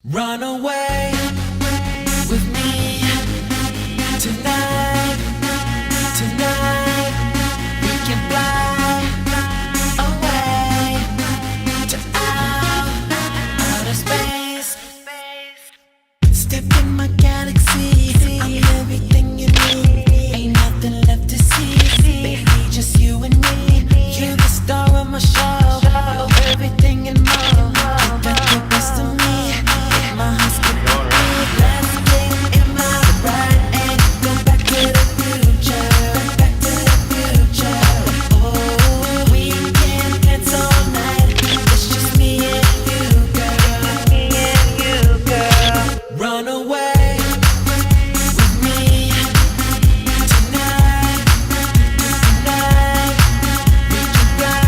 Run away with me tonight, tonight. We can fly away to outer space. Step in my galaxy, I'm everything you need. Ain't nothing left to see, baby, just you and me. You're the star of my show, you're everything and more. You got the best of me. My heart's skipping beat. Last thing in my ride and go back to the future, back to the future. Oh, we can dance all night. It's just me and you, girl. Me and you, girl. Run away with me tonight, tonight. We can fly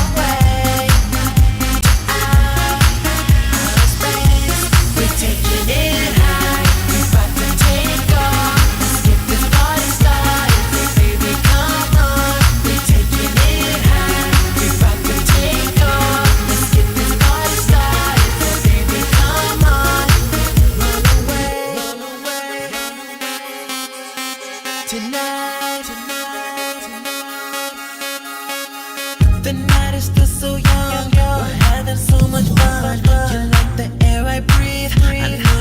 away to outer space. We're taking it high. We're about to take off. Let's get this party started. Baby, come on. We're taking it high. We're about to take off. Let's get this party started. Baby, come on. Run away, run away. Tonight, tonight, tonight. The night is still so young. We're having so much fun. You like the air I breathe. I know